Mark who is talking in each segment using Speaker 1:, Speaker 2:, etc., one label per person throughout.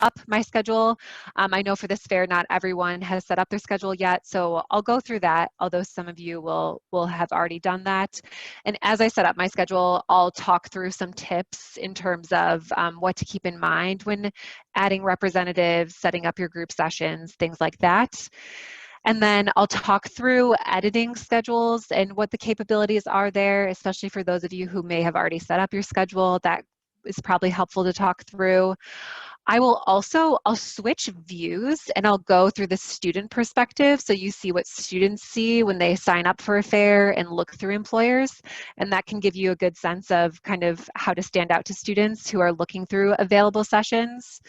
Speaker 1: up my schedule. I know for this fair, not everyone has set up their schedule yet, so I'll go through that, although some of you will have already done that. And as I set up my schedule, I'll talk through some tips in terms of what to keep in mind when adding representatives, setting up your group sessions, things like that. And then I'll talk through editing schedules and what the capabilities are there, especially for those of you who may have already set up your schedule. That is probably helpful to talk through. I'll switch views and I'll go through the student perspective, so you see what students see when they sign up for a fair and look through employers, and that can give you a good sense of kind of how to stand out to students who are looking through available sessions.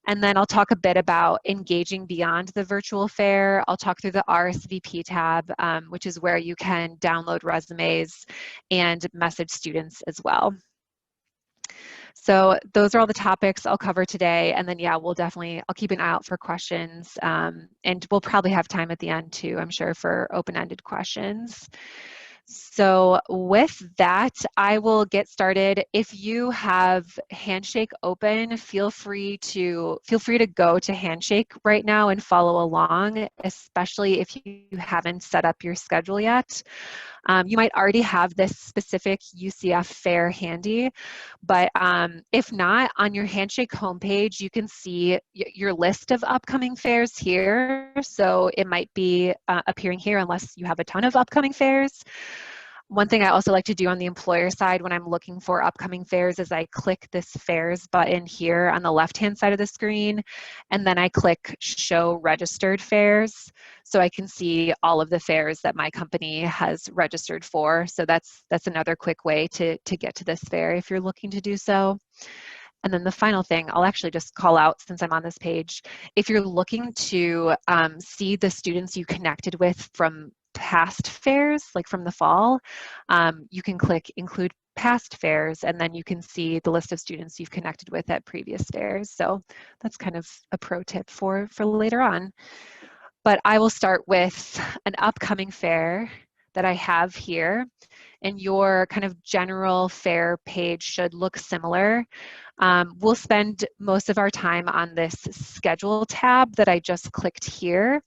Speaker 1: And then I'll talk a bit about engaging beyond the virtual fair. I'll talk through the RSVP tab, which is where you can download resumes and message students as well. So those are all the topics I'll cover today. And then, yeah, I'll keep an eye out for questions. And we'll probably have time at the end too, I'm sure, for open-ended questions. So with that, I will get started. If you have Handshake open, feel free to go to Handshake right now and follow along, especially if you haven't set up your schedule yet. You might already have this specific UCF fair handy, but if not, on your Handshake homepage, you can see your list of upcoming fairs here. So it might be appearing here unless you have a ton of upcoming fairs. One thing I also like to do on the employer side when I'm looking for upcoming fairs is I click this fairs button here on the left-hand side of the screen, and then I click show registered fairs, so I can see all of the fairs that my company has registered for. So that's another quick way to get to this fair if you're looking to do so. And then the final thing, I'll actually just call out since I'm on this page, if you're looking to see the students you connected with from past fairs, like from the fall, you can click include past fairs, and then you can see the list of students you've connected with at previous fairs. So that's kind of a pro tip for later on. But I will start with an upcoming fair that I have here, and your kind of general fair page should look similar. We'll spend most of our time on this schedule tab that I just clicked here.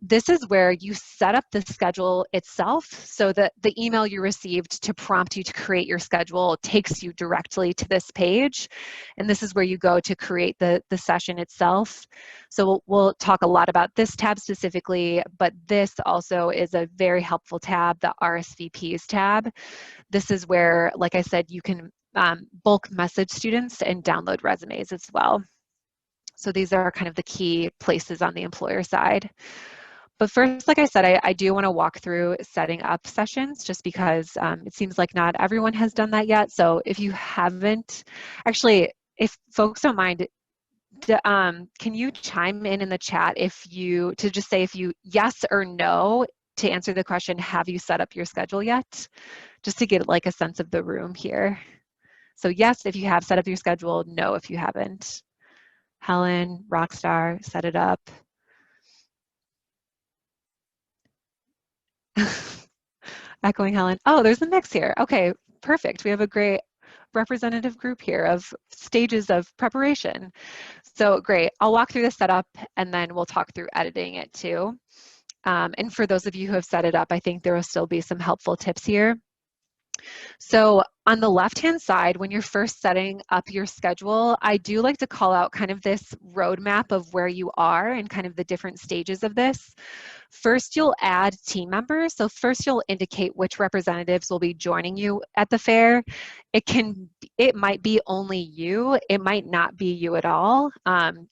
Speaker 1: This is where you set up the schedule itself, so that the email you received to prompt you to create your schedule takes you directly to this page. And this is where you go to create the session itself. So we'll talk a lot about this tab specifically, but this also is a very helpful tab, the RSVPs tab. This is where, like I said, you can bulk message students and download resumes as well. So these are kind of the key places on the employer side. But first, like I said, I do want to walk through setting up sessions, just because it seems like not everyone has done that yet. So if you haven't, actually, if folks don't mind, can you chime in the chat to just say if you yes or no to answer the question, have you set up your schedule yet? Just to get like a sense of the room here. So yes, if you have set up your schedule, no if you haven't. Helen, Rockstar, set it up. Echoing Helen. Oh, there's a mix here. Okay, perfect. We have a great representative group here of stages of preparation. So great. I'll walk through the setup and then we'll talk through editing it too. And for those of you who have set it up, I think there will still be some helpful tips here. So on the left-hand side, when you're first setting up your schedule, I do like to call out kind of this roadmap of where you are and kind of the different stages of this. First, you'll add team members. So first, you'll indicate which representatives will be joining you at the fair. It might be only you. It might not be you at all.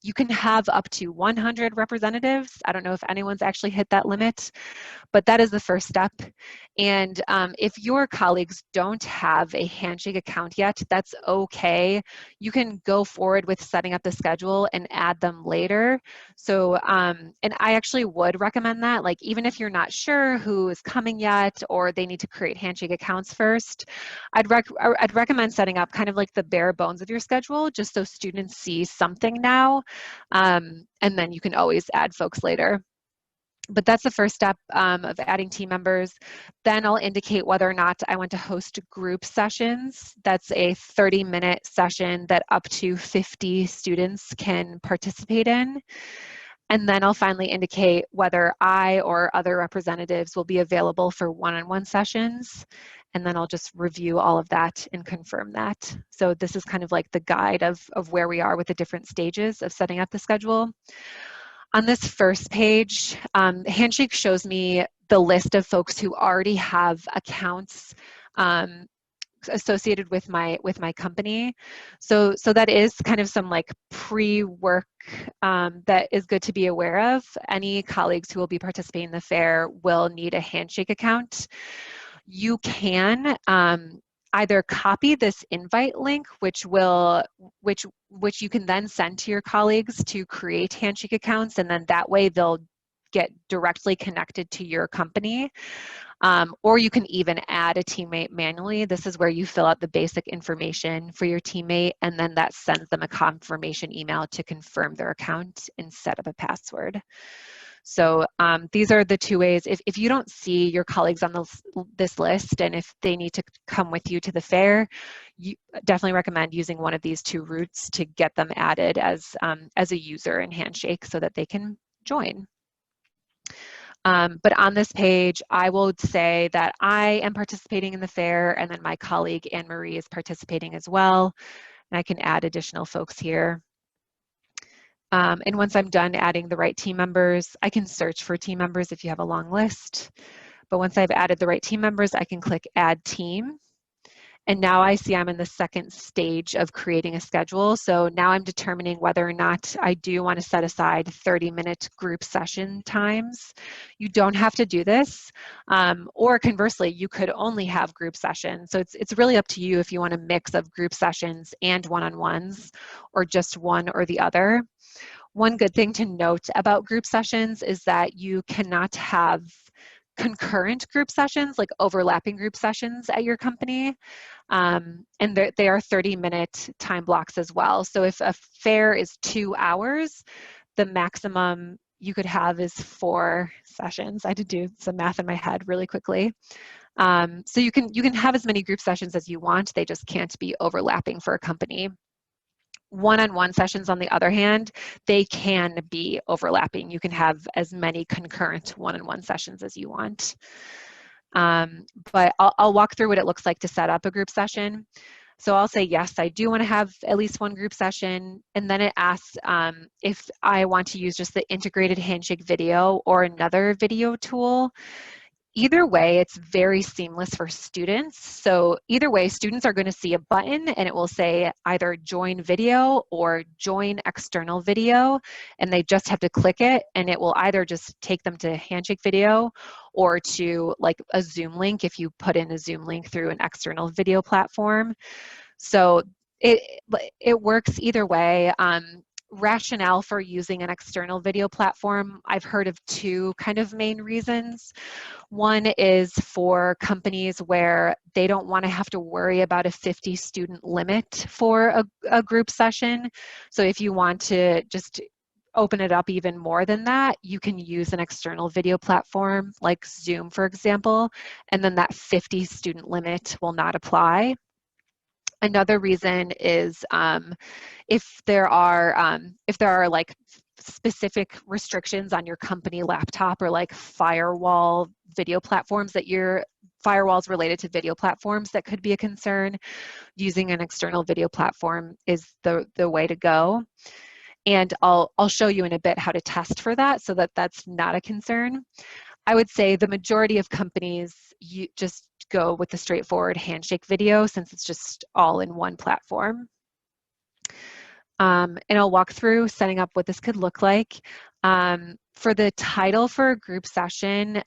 Speaker 1: You can have up to 100 representatives. I don't know if anyone's actually hit that limit, but that is the first step. And if your colleagues don't have a Handshake account yet, that's okay. You can go forward with setting up the schedule and add them later. So, and I actually would recommend that, like even if you're not sure who is coming yet or they need to create Handshake accounts first, I'd recommend setting up kind of like the bare bones of your schedule, just so students see something now, and then you can always add folks later. But that's the first step of adding team members. Then I'll indicate whether or not I want to host group sessions. That's a 30-minute session that up to 50 students can participate in. And then I'll finally indicate whether I or other representatives will be available for one-on-one sessions. And then I'll just review all of that and confirm that. So this is kind of like the guide of where we are with the different stages of setting up the schedule. On this first page, Handshake shows me the list of folks who already have accounts associated with my company. So that is kind of some like pre-work that is good to be aware of. Any colleagues who will be participating in the fair will need a Handshake account. You can either copy this invite link, which you can then send to your colleagues to create Handshake accounts, and then that way they'll get directly connected to your company. Or you can even add a teammate manually. This is where you fill out the basic information for your teammate, and then that sends them a confirmation email to confirm their account and set up a password. So these are the two ways. If you don't see your colleagues on this list, and if they need to come with you to the fair, you definitely recommend using one of these two routes to get them added as a user in Handshake so that they can join. But on this page, I will say that I am participating in the fair, and then my colleague Anne-Marie is participating as well. And I can add additional folks here. And once I'm done adding the right team members, I can search for team members if you have a long list. But once I've added the right team members, I can click Add Team. And now I see I'm in the second stage of creating a schedule. So now I'm determining whether or not I do want to set aside 30-minute group session times. You don't have to do this, or conversely, you could only have group sessions. So it's really up to you if you want a mix of group sessions and one-on-ones, or just one or the other. One good thing to note about group sessions is that you cannot have concurrent group sessions, like overlapping group sessions at your company. And they are 30-minute time blocks as well. So if a fair is 2 hours, the maximum you could have is 4 sessions. I had to do some math in my head really quickly. So you can have as many group sessions as you want. They just can't be overlapping for a company. One-on-one sessions, on the other hand, they can be overlapping. You can have as many concurrent one-on-one sessions as you want. But I'll walk through what it looks like to set up a group session. So I'll say, yes, I do want to have at least one group session. And then it asks if I want to use just the integrated Handshake video or another video tool. Either way, it's very seamless for students. So either way, students are going to see a button and it will say either join video or join external video, and they just have to click it, and it will either just take them to Handshake video or to like a Zoom link if you put in a Zoom link through an external video platform. So it works either way. Rationale for using an external video platform, I've heard of two kind of main reasons. One is for companies where they don't want to have to worry about a 50 student limit for a group session. So if you want to just open it up even more than that, you can use an external video platform like Zoom, for example, and then that 50 student limit will not apply. Another reason is if there are like specific restrictions on your company laptop, or like firewall video platforms firewalls related to video platforms that could be a concern, using an external video platform is the way to go. And I'll show you in a bit how to test for that so that that's not a concern. I would say the majority of companies, you just go with the straightforward Handshake video since it's just all in one platform. And I'll walk through setting up what this could look like. For the title for a group session,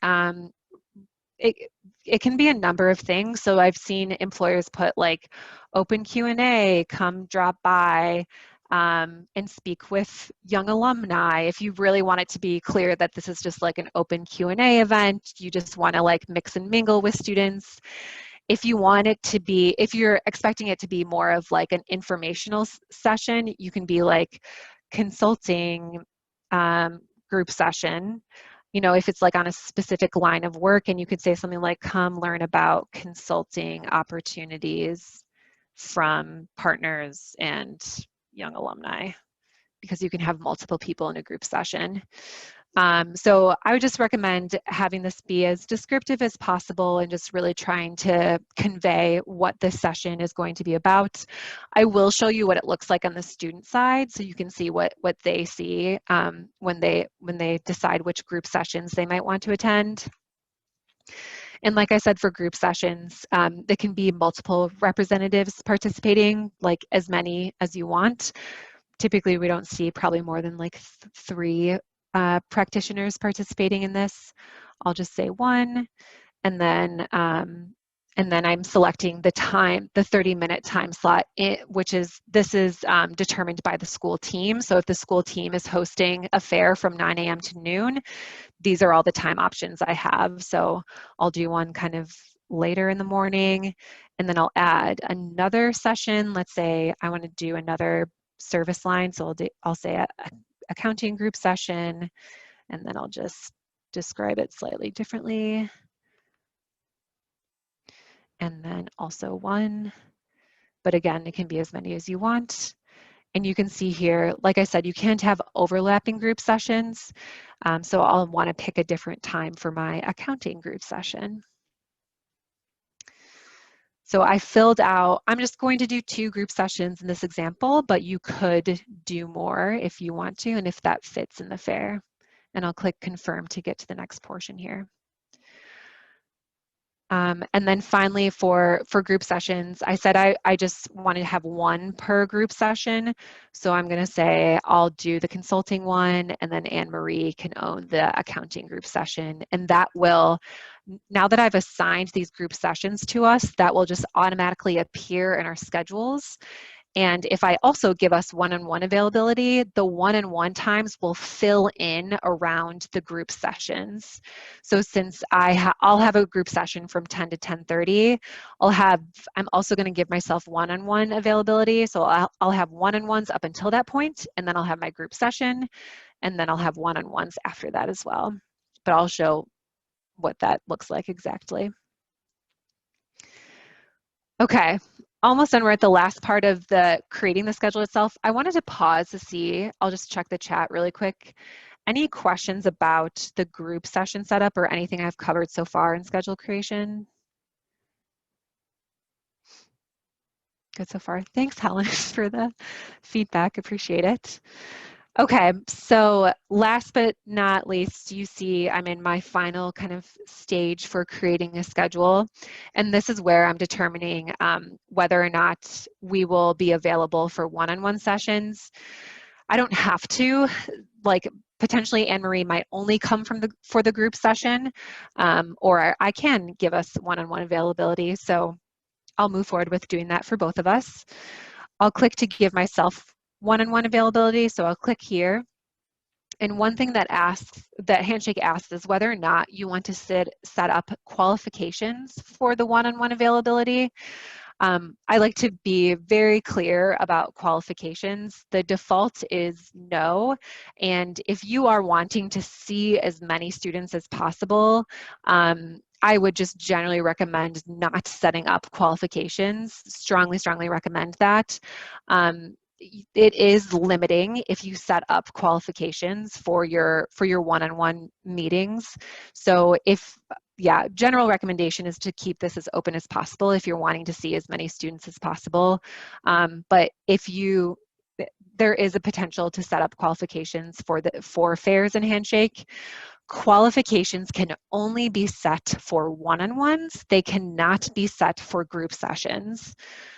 Speaker 1: it can be a number of things. So I've seen employers put like open Q&A, come drop by, and speak with young alumni. If you really want it to be clear that this is just like an open Q&A event, you just want to like mix and mingle with students. If you want it to be, if you're expecting it to be more of like an informational session, you can be like consulting group session. you know, if it's like on a specific line of work, and you could say something like, come learn about consulting opportunities from partners and young alumni, because you can have multiple people in a group session. So I would just recommend having this be as descriptive as possible and just really trying to convey what this session is going to be about. I will show you what it looks like on the student side, so you can see what they see when they decide which group sessions they might want to attend. And like I said, for group sessions, there can be multiple representatives participating, like as many as you want. Typically, we don't see probably more than like three practitioners participating in this. I'll just say one, and then I'm selecting the time, the 30-minute time slot, this is determined by the school team. So if the school team is hosting a fair from 9 a.m. to noon, these are all the time options I have. So I'll do one kind of later in the morning, and then I'll add another session. Let's say I want to do another service line. So I'll say a accounting group session, and then I'll just describe it slightly differently. And then also one, but again, it can be as many as you want. And you can see here, like I said, you can't have overlapping group sessions. So I'll want to pick a different time for my accounting group session. So I filled out, I'm just going to do 2 group sessions in this example, but you could do more if you want to and if that fits in the fair. And I'll click confirm to get to the next portion here. And then finally, for group sessions, I said I just wanted to have one per group session. So I'm going to say I'll do the consulting one, and then Anne-Marie can own the accounting group session. And that will, now that I've assigned these group sessions to us, that will just automatically appear in our schedules. And if I also give us one-on-one availability, the one-on-one times will fill in around the group sessions. So since I'll have a group session from 10 to 10:30, I'm also going to give myself one-on-one availability. So I'll have one-on-ones up until that point, and then I'll have my group session, and then I'll have one-on-ones after that as well. But I'll show what that looks like exactly. Okay, almost done. We're at the last part of creating the schedule itself. I wanted to pause to see, I'll just check the chat really quick. Any questions about the group session setup or anything I've covered so far in schedule creation? Good so far. Thanks, Helen, for the feedback. Appreciate it. Okay, so last but not least, you see I'm in my final kind of stage for creating a schedule. And this is where I'm determining whether or not we will be available for one-on-one sessions. I don't have to, like potentially Anne-Marie might only come for the group session, or I can give us one-on-one availability. So I'll move forward with doing that for both of us. I'll click to give myself one-on-one availability. So I'll click here. And one thing that Handshake asks is whether or not you want to set up qualifications for the one-on-one availability. I like to be very clear about qualifications. The default is no. And if you are wanting to see as many students as possible, I would just generally recommend not setting up qualifications. Strongly, strongly recommend that. It is limiting if you set up qualifications for your one-on-one meetings. So general recommendation is to keep this as open as possible if you're wanting to see as many students as possible. But there is a potential to set up qualifications for fairs and Handshake. Qualifications can only be set for one-on-ones. They cannot be set for group sessions.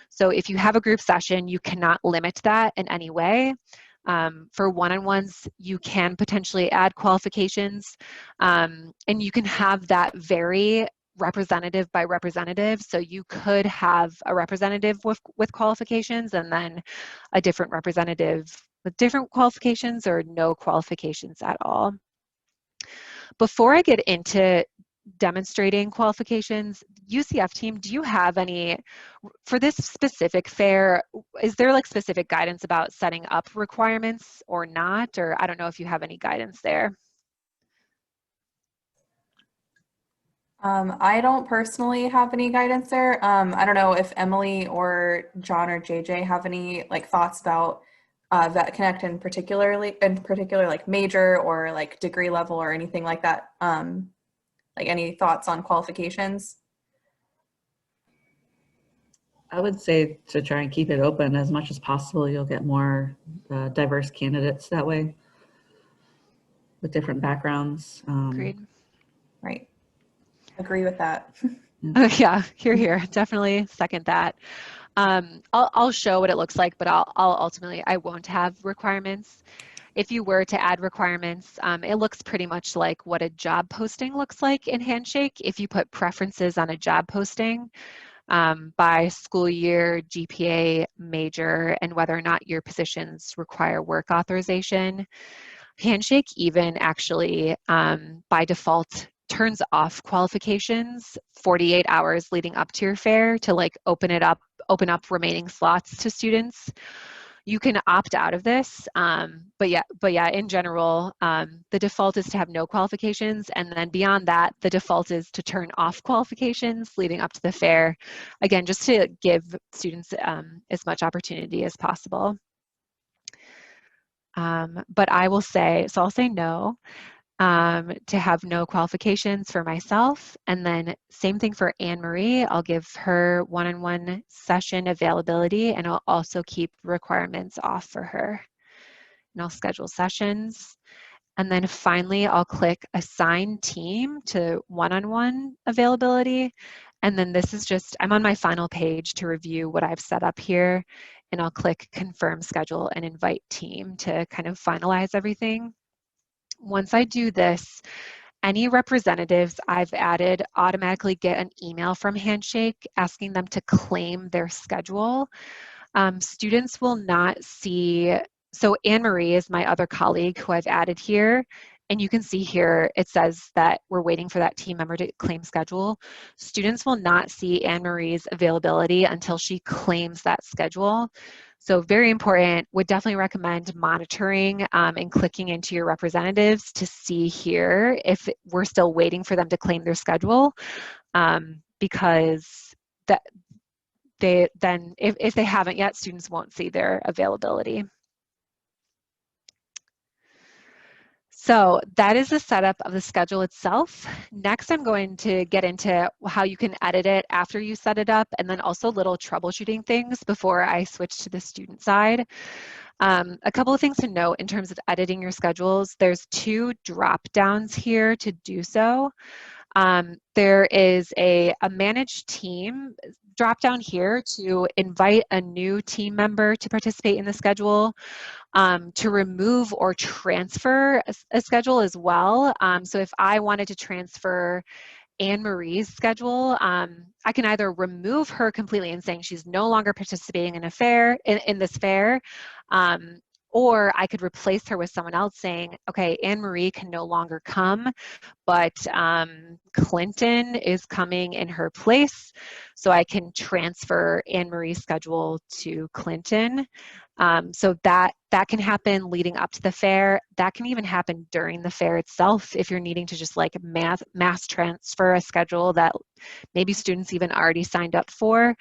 Speaker 1: So if you have a group session, you cannot limit that in any way. For one-on-ones, you can potentially add qualifications, and you can have that vary representative by representative. So you could have a representative with qualifications and then a different representative with different qualifications or no qualifications at all. Before I get into demonstrating qualifications, UCF team, do you have any, for this specific fair, is there like specific guidance about setting up requirements or not? Or I don't know if you have any guidance there.
Speaker 2: I don't personally have any guidance there. I don't know if Emily or John or JJ have any like thoughts about VetConnect in particular like major or like degree level or anything like that. Like any thoughts on qualifications?
Speaker 3: I would say to try and keep it open as much as possible. You'll get more diverse candidates that way with different backgrounds.
Speaker 1: Agreed.
Speaker 2: Right. Agree with that.
Speaker 3: Yeah.
Speaker 1: Yeah, here, definitely second that. I'll show what it looks like, but I'll ultimately, I won't have requirements. If you were to add requirements, it looks pretty much like what a job posting looks like in Handshake. If you put preferences on a job posting by school year, GPA, major, and whether or not your positions require work authorization, Handshake even actually by default turns off qualifications 48 hours leading up to your fair to like open up remaining slots to students. You can opt out of this, but yeah, in general, the default is to have no qualifications, and then beyond that, the default is to turn off qualifications leading up to the fair. Again, just to give students as much opportunity as possible. But I will say, so I'll say no, to have no qualifications for myself. And then same thing for Anne Marie. I'll give her one-on-one session availability, and I'll also keep requirements off for her. And I'll schedule sessions. And then finally, I'll click assign team to one-on-one availability. And then this is just, I'm on my final page to review what I've set up here. And I'll click confirm schedule and invite team to kind of finalize everything. Once I do this, any representatives I've added automatically get an email from Handshake asking them to claim their schedule. Students will not see, so Anne Marie is my other colleague who I've added here, and you can see here it says that we're waiting for that team member to claim schedule. Students will not see Anne Marie's availability until she claims that schedule. So very important, would definitely recommend monitoring and clicking into your representatives to see here if we're still waiting for them to claim their schedule, because that they then, if they haven't yet, students won't see their availability. So that is the setup of the schedule itself. Next, I'm going to get into how you can edit it after you set it up, and then also little troubleshooting things before I switch to the student side. A couple of things to note in terms of editing your schedules. There's 2 drop downs here to do so. There is a managed team drop down here to invite a new team member to participate in the schedule, to remove or transfer a schedule as well. So if I wanted to transfer Anne Marie's schedule, I can either remove her completely and saying she's no longer participating in a fair, in this fair, or I could replace her with someone else saying, okay, Anne Marie can no longer come, but Clinton is coming in her place, so I can transfer Anne Marie's schedule to Clinton. So that can happen leading up to the fair. That can even happen during the fair itself if you're needing to just like mass transfer a schedule that maybe students even already signed up for.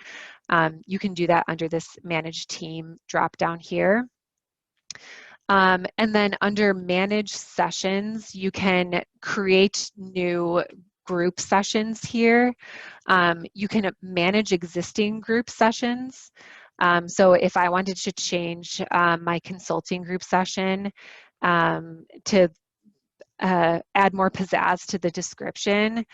Speaker 1: You can do that under this manage team drop down here. And then under manage sessions, you can create new group sessions here. You can manage existing group sessions. So if I wanted to change my consulting group session to add more pizzazz to the description,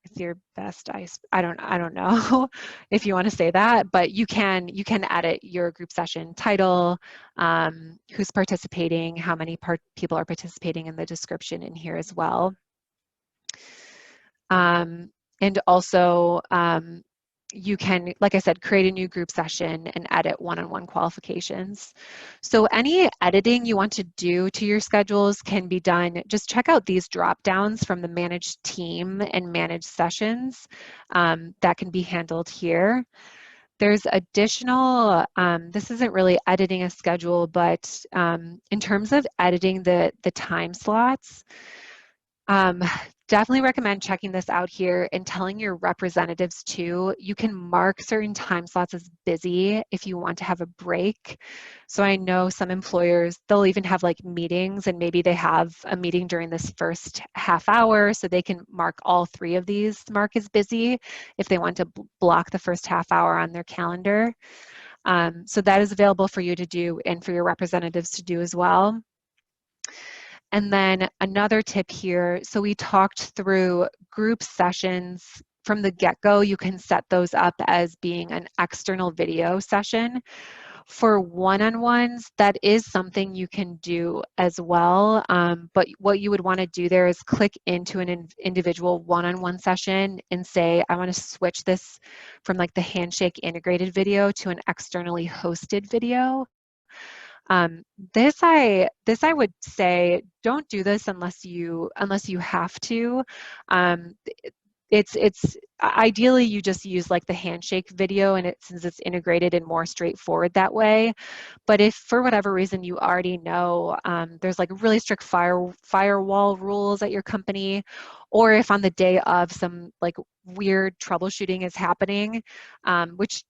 Speaker 1: it's your best I don't know if you want to say that, but you can edit your group session title, who's participating, how many people are participating in the description in here as well. And also you can, like I said, create a new group session and edit one-on-one qualifications. So any editing you want to do to your schedules can be done. Just check out these drop downs from the managed team and managed sessions that can be handled here. There's additional, this isn't really editing a schedule, but in terms of editing the time slots, definitely recommend checking this out here and telling your representatives too. You can mark certain time slots as busy if you want to have a break. So I know some employers, they'll even have like meetings, and maybe they have a meeting during this first half hour, so they can mark all 3 of these mark as busy if they want to block the first half hour on their calendar. So that is available for you to do and for your representatives to do as well. And then another tip here, so we talked through group sessions from the get-go. You can set those up as being an external video session. For one-on-ones, that is something you can do as well, but what you would want to do there is click into an individual one-on-one session and say, I want to switch this from like the Handshake integrated video to an externally hosted video. This I would say, don't do this unless you have to. It's ideally you just use like the Handshake video, and since it's integrated and more straightforward that way. But if for whatever reason you already know there's like really strict firewall rules at your company, or if on the day of some like weird troubleshooting is happening, which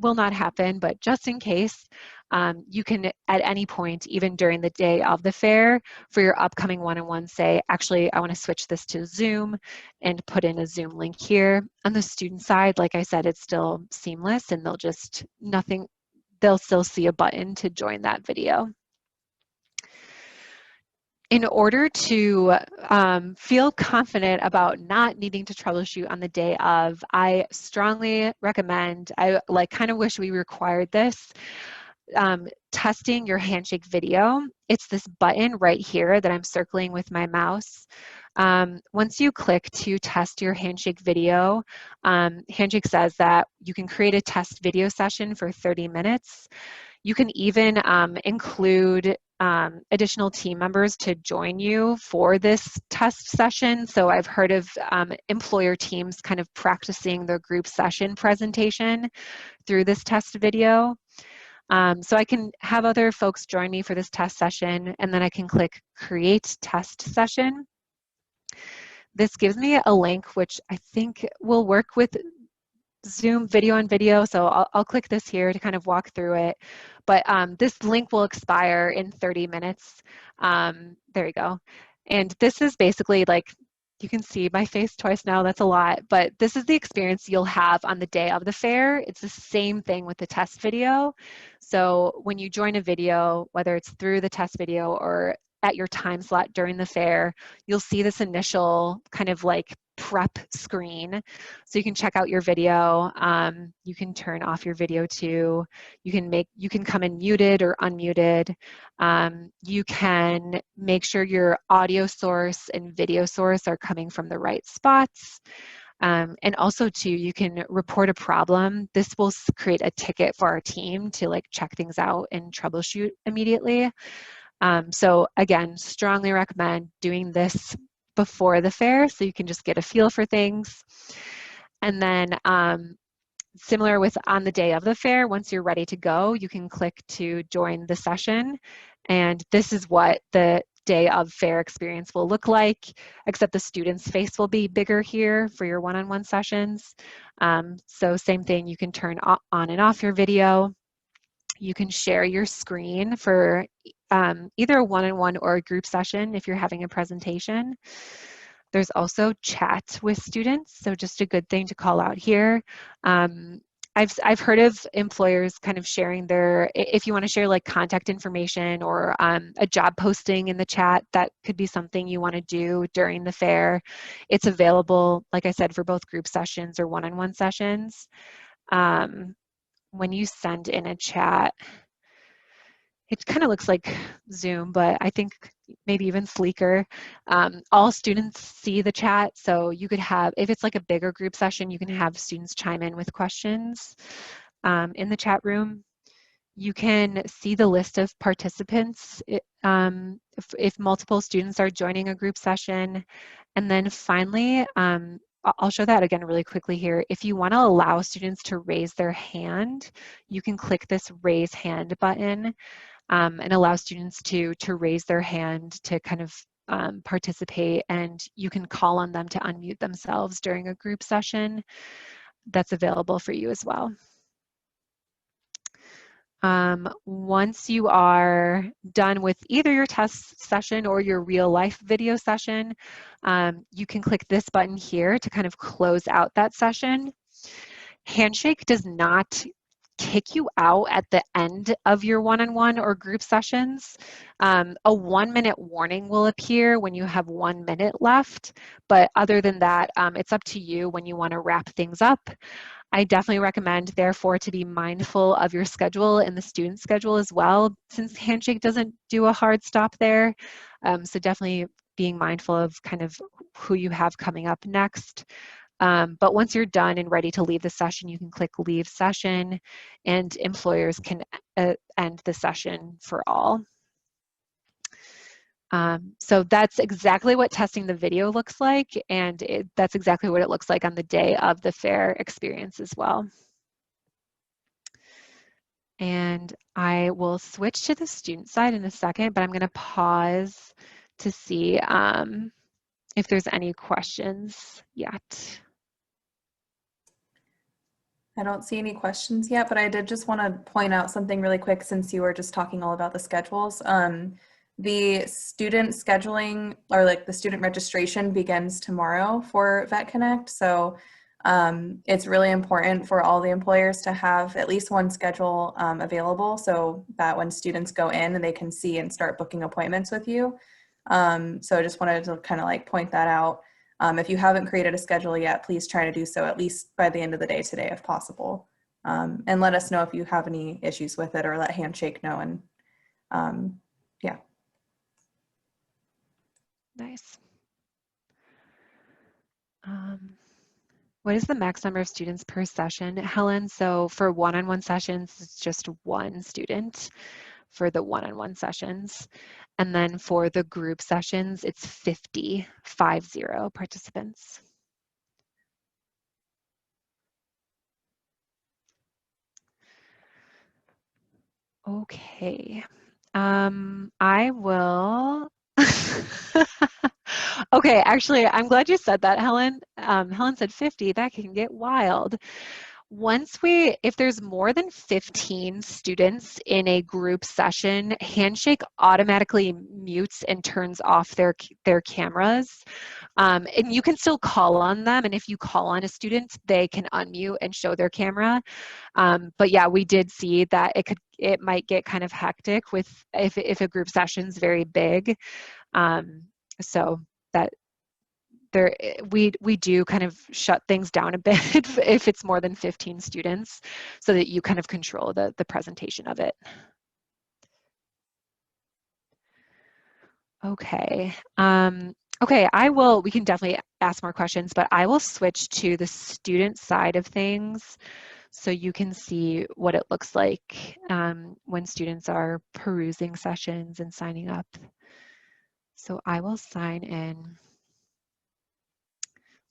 Speaker 1: will not happen, but just in case, you can at any point, even during the day of the fair, for your upcoming one-on-one, say, actually, I want to switch this to Zoom, and put in a Zoom link here. On the student side, like I said, it's still seamless, and they'll still see a button to join that video. In order to feel confident about not needing to troubleshoot on the day of, I strongly recommend, I kind of wish we required this, testing your Handshake video. It's this button right here that I'm circling with my mouse. Once you click to test your Handshake video, Handshake says that you can create a test video session for 30 minutes. You can even include additional team members to join you for this test session. So I've heard of employer teams kind of practicing their group session presentation through this test video. So I can have other folks join me for this test session, and then I can click Create Test Session. This gives me a link which I think will work with Zoom video on video, so I'll click this here to kind of walk through it. But this link will expire in 30 minutes. There you go. And this is basically like, you can see my face twice now, that's a lot, but this is the experience you'll have on the day of the fair. It's the same thing with the test video. So when you join a video, whether it's through the test video or at your time slot during the fair, you'll see this initial kind of like prep screen. So you can check out your video. You can turn off your video too. You can come in muted or unmuted. You can make sure your audio source and video source are coming from the right spots. And also too, you can report a problem. This will create a ticket for our team to like check things out and troubleshoot immediately. So again, strongly recommend doing this before the fair so you can just get a feel for things. And then similar with on the day of the fair, once you're ready to go, you can click to join the session. And this is what the day of fair experience will look like, except the student's face will be bigger here for your one-on-one sessions. So same thing, you can turn on and off your video. You can share your screen for either a one-on-one or a group session if you're having a presentation. There's also chat with students, so just a good thing to call out here. I've heard of employers kind of sharing if you want to share like contact information or a job posting in the chat, that could be something you want to do during the fair. It's available, like I said, for both group sessions or one-on-one sessions. When you send in a chat, it kind of looks like Zoom, but I think maybe even sleeker. All students see the chat, so you could have, if it's like a bigger group session, you can have students chime in with questions in the chat room. You can see the list of participants if multiple students are joining a group session. And then finally, I'll show that again really quickly here. If you want to allow students to raise their hand, you can click this raise hand button and allow students to raise their hand to kind of participate, and you can call on them to unmute themselves during a group session. That's available for you as well. Once you are done with either your test session or your real life video session, you can click this button here to kind of close out that session. Handshake does not kick you out at the end of your one-on-one or group sessions. A 1-minute warning will appear when you have 1 minute left, but other than that, it's up to you when you want to wrap things up. I definitely recommend, therefore, to be mindful of your schedule and the student schedule as well, since Handshake doesn't do a hard stop there. So definitely being mindful of kind of who you have coming up next. But once you're done and ready to leave the session, you can click Leave Session, and employers can end the session for all. So that's exactly what testing the video looks like, and that's exactly what it looks like on the day of the fair experience as well. And I will switch to the student side in a second, but I'm going to pause to see if there's any questions yet.
Speaker 2: I don't see any questions yet, but I did just want to point out something really quick since you were just talking all about the schedules. The student scheduling, or like the student registration, begins tomorrow for VetConnect. So it's really important for all the employers to have at least one schedule available, so that when students go in, they can see and start booking appointments with you. So I just wanted to kind of like point that out. If you haven't created a schedule yet, please try to do so at least by the end of the day today if possible. And let us know if you have any issues with it, or let Handshake know. And yeah.
Speaker 1: Nice. What is the max number of students per session, Helen? So for one-on-one sessions, it's just 1 student for the one-on-one sessions. And then for the group sessions, it's 50 participants. Okay. I will. Okay, actually, I'm glad you said that, Helen. Helen said 50, that can get wild. If there's more than 15 students in a group session, Handshake automatically mutes and turns off their cameras. And you can still call on them, and if you call on a student, they can unmute and show their camera. But yeah, we did see that it might get kind of hectic if a group session's very big. So that we do kind of shut things down a bit if it's more than 15 students, so that you kind of control the presentation of it. Okay. Okay, we can definitely ask more questions, but I will switch to the student side of things so you can see what it looks like when students are perusing sessions and signing up. So I will sign in.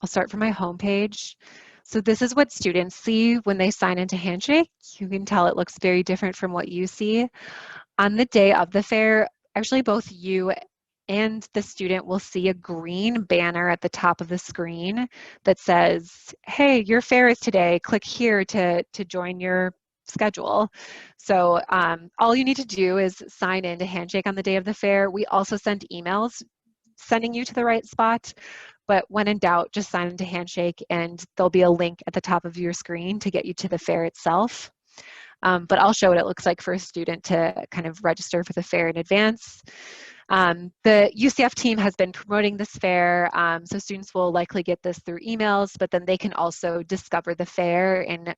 Speaker 1: I'll start from my homepage. So this is what students see when they sign into Handshake. You can tell it looks very different from what you see. On the day of the fair, actually both you and the student will see a green banner at the top of the screen that says, hey, your fair is today. Click here to join your schedule. So all you need to do is sign in to Handshake on the day of the fair. We also send emails sending you to the right spot, but when in doubt, just sign into Handshake, and there'll be a link at the top of your screen to get you to the fair itself. But I'll show what it looks like for a student to kind of register for the fair in advance. The UCF team has been promoting this fair, so students will likely get this through emails, but then they can also discover the fair, and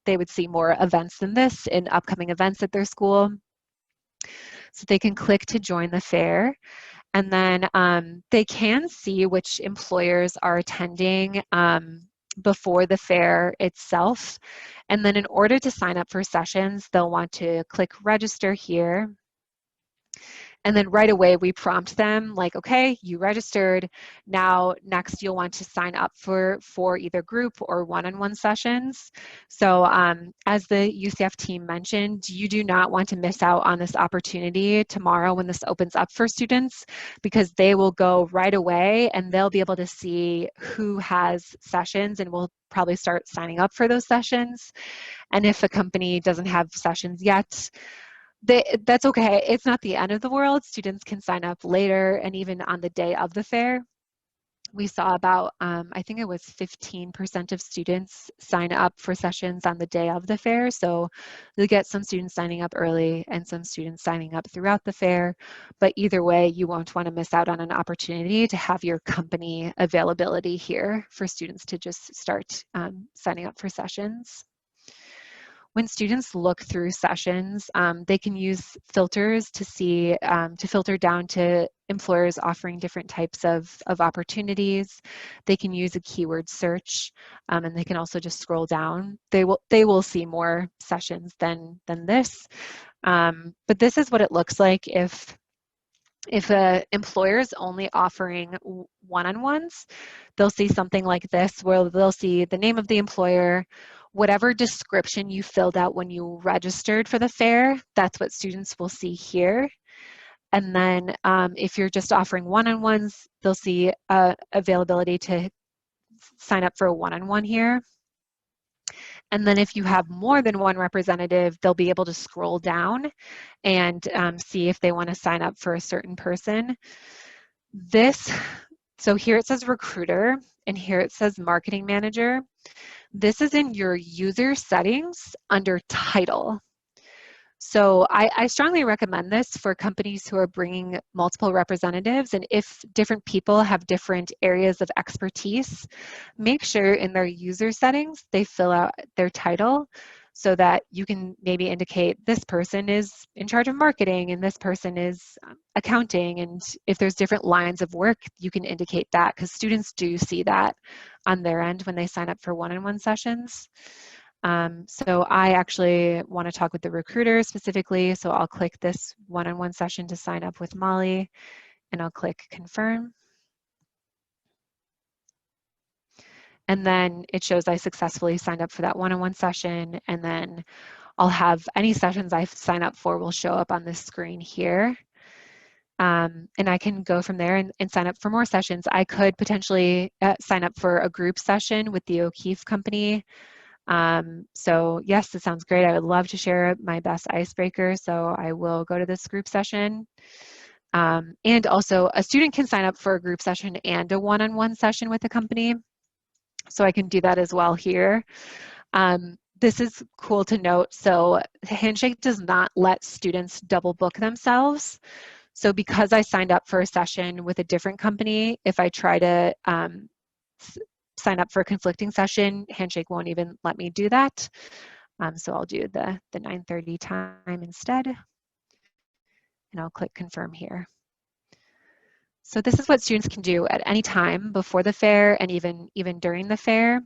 Speaker 1: they would see more events than this in upcoming events at their school. So they can click to join the fair. And then they can see which employers are attending before the fair itself. And then in order to sign up for sessions, they'll want to click register here. And then right away we prompt them like, okay, you registered. Now next you'll want to sign up for either group or one-on-one sessions. So as the UCF team mentioned, you do not want to miss out on this opportunity tomorrow when this opens up for students, because they will go right away and they'll be able to see who has sessions and will probably start signing up for those sessions. And if a company doesn't have sessions yet, that's okay. It's not the end of the world. Students can sign up later and even on the day of the fair. We saw about, I think it was 15% of students sign up for sessions on the day of the fair. So you'll get some students signing up early and some students signing up throughout the fair. But either way, you won't want to miss out on an opportunity to have your company availability here for students to just start signing up for sessions. When students look through sessions, they can use filters to see, to filter down to employers offering different types of opportunities. They can use a keyword search, and they can also just scroll down. They will see more sessions than this. But this is what it looks like if an employer is only offering one-on-ones. They'll see something like this where they'll see the name of the employer, whatever description you filled out when you registered for the fair, that's what students will see here. And then if you're just offering one-on-ones, they'll see availability to sign up for a one-on-one here. And then if you have more than one representative, they'll be able to scroll down and see if they want to sign up for a certain person. So here it says recruiter, and here it says marketing manager. This is in your user settings under title. So I strongly recommend this for companies who are bringing multiple representatives, and if different people have different areas of expertise, make sure in their user settings they fill out their title so that you can maybe indicate this person is in charge of marketing and this person is accounting, and if there's different lines of work, you can indicate that, because students do see that on their end when they sign up for one-on-one sessions. So I actually want to talk with the recruiter specifically, so I'll click this one-on-one session to sign up with Molly, and I'll click confirm. And then it shows I successfully signed up for that one-on-one session, and then I'll have any sessions I sign up for will show up on this screen here. And I can go from there and sign up for more sessions. I could potentially sign up for a group session with the O'Keefe Company. So yes, it sounds great. I would love to share my best icebreaker. So I will go to this group session. And also a student can sign up for a group session and a one-on-one session with the company. So I can do that as well here. This is cool to note. So Handshake does not let students double book themselves. So because I signed up for a session with a different company, if I try to sign up for a conflicting session, Handshake won't even let me do that. So I'll do the 9:30 time instead, and I'll click confirm here. So this is what students can do at any time before the fair and even during the fair.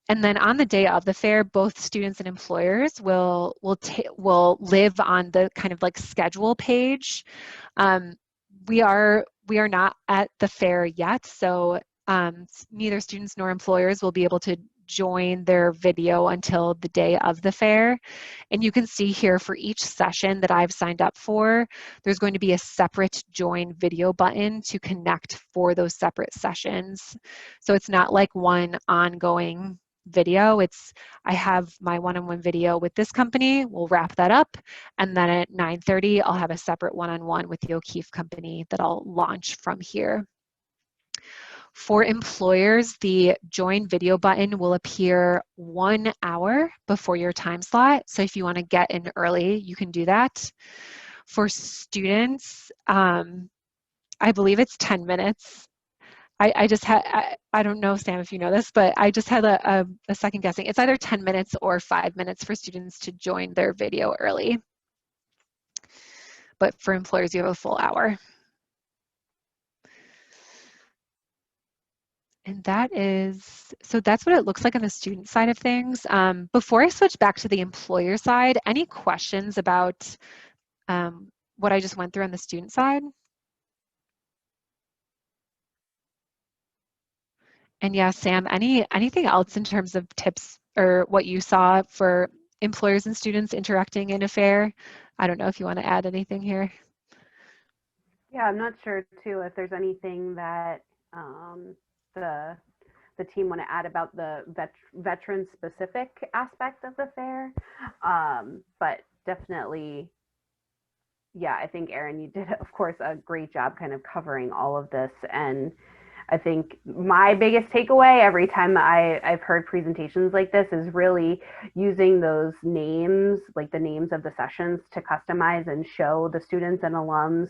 Speaker 1: And then on the day of the fair, both students and employers will live on the kind of like schedule page. We are not at the fair yet, so neither students nor employers will be able to join their video until the day of the fair. And you can see here for each session that I've signed up for, there's going to be a separate join video button to connect for those separate sessions. So it's not like one ongoing video. I have my one-on-one video with this company, we'll wrap that up, and then at 9:30 I'll have a separate one-on-one with the O'Keefe Company that I'll launch from here. For employers, the join video button will appear 1 hour before your time slot. So if you want to get in early, you can do that. For students, I believe it's 10 minutes. I just had, I don't know, Sam, if you know this, but I just had a second guessing. It's either 10 minutes or 5 minutes for students to join their video early. But for employers, you have a full hour. And so that's what it looks like on the student side of things. Before I switch back to the employer side, any questions about what I just went through on the student side. And yeah, Sam, anything else in terms of tips or what you saw for employers and students interacting in a fair? I don't know if you want to add anything here.
Speaker 4: Yeah, I'm not sure too if there's anything that the team want to add about the veteran specific aspect of the fair, but definitely, yeah, I think Erin, you did of course a great job kind of covering all of this. And I think my biggest takeaway every time I've heard presentations like this is really using those names, like the names of the sessions, to customize and show the students and alums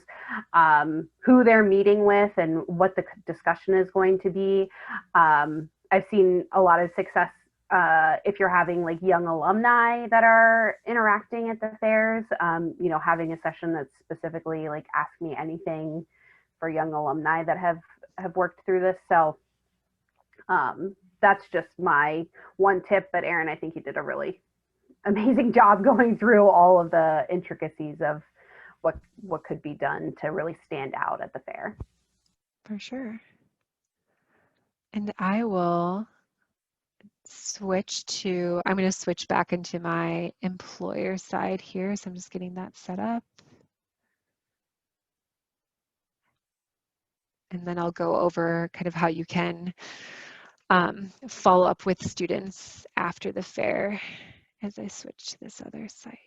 Speaker 4: who they're meeting with and what the discussion is going to be. I've seen a lot of success if you're having like young alumni that are interacting at the fairs, you know, having a session that's specifically like Ask Me Anything for young alumni that have worked through this. So that's just my one tip. But Erin, I think you did a really amazing job going through all of the intricacies of what could be done to really stand out at the fair.
Speaker 1: For sure. And I will I'm going to switch back into my employer side here. So I'm just getting that set up. And then I'll go over kind of how you can follow up with students after the fair as I switch to this other site.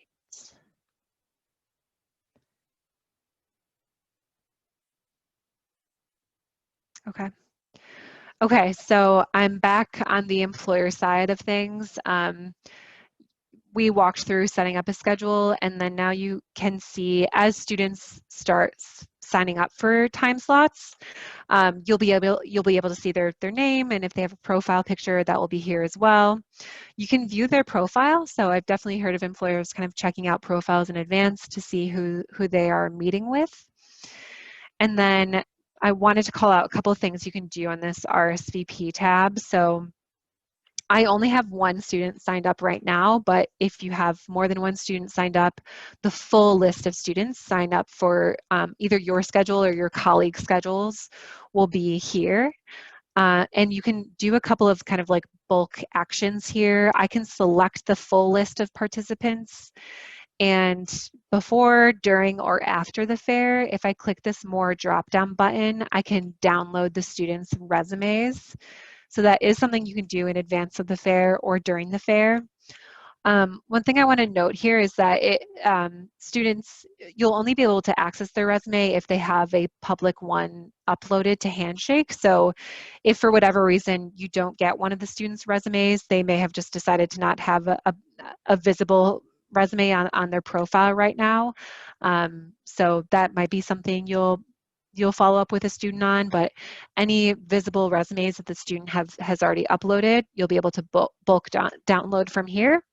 Speaker 1: Okay. Okay, so I'm back on the employer side of things. We walked through setting up a schedule, and then now you can see as students start signing up for time slots, you'll be able to see their name, and if they have a profile picture, that will be here as well. You can view their profile. So I've definitely heard of employers kind of checking out profiles in advance to see who they are meeting with. And then I wanted to call out a couple of things you can do on this RSVP tab. So I only have one student signed up right now, but if you have more than one student signed up, the full list of students signed up for either your schedule or your colleagues' schedules will be here. And you can do a couple of kind of like bulk actions here. I can select the full list of participants, and before, during, or after the fair, if I click this more drop-down button, I can download the students' resumes. So that is something you can do in advance of the fair or during the fair. One thing I want to note here is that students, you'll only be able to access their resume if they have a public one uploaded to Handshake. So if for whatever reason you don't get one of the students' resumes, they may have just decided to not have a visible resume on their profile right now. So that might be something you'll follow up with a student on, but any visible resumes that the student has already uploaded, you'll be able to bulk download from here.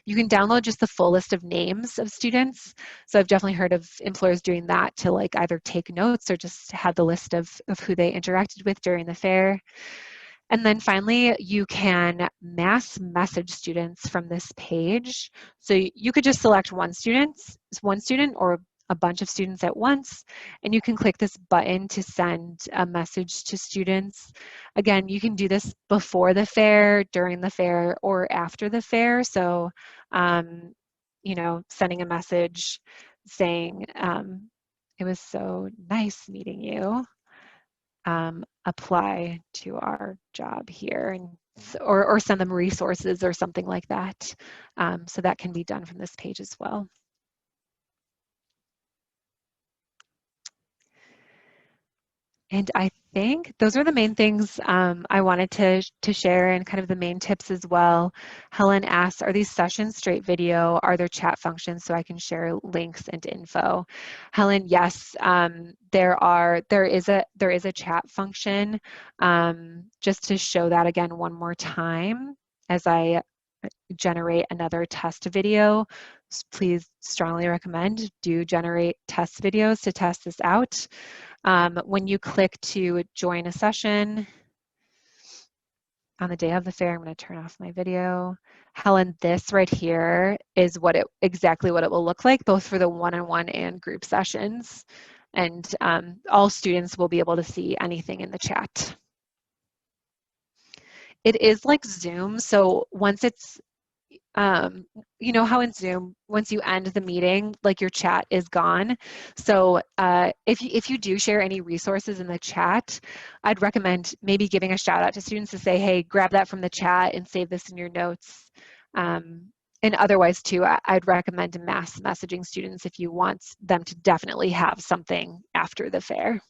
Speaker 1: You can download just the full list of names of students. So I've definitely heard of employers doing that to like either take notes or just have the list of who they interacted with during the fair. And then finally, you can mass message students from this page. So you could just select one student or a bunch of students at once, and you can click this button to send a message to students. Again, you can do this before the fair, during the fair, or after the fair. So, you know, sending a message saying, it was so nice meeting you. Apply to our job here, and or send them resources or something like that. So that can be done from this page as well. And I think those are the main things I wanted to share, and kind of the main tips as well. Helen asks, are these sessions straight video? Are there chat functions so I can share links and info? Helen, yes, there is a chat function. Just to show that again one more time as I generate another test video. Please strongly recommend do generate test videos to test this out. When you click to join a session, on the day of the fair. I'm going to turn off my video. Helen, this right here is exactly what it will look like, both for the one-on-one and group sessions. And all students will be able to see anything in the chat. It is like Zoom, so once it's, you know how in Zoom, once you end the meeting, like your chat is gone. So if you do share any resources in the chat, I'd recommend maybe giving a shout out to students to say, hey, grab that from the chat and save this in your notes. And otherwise too, I'd recommend mass messaging students if you want them to definitely have something after the fair.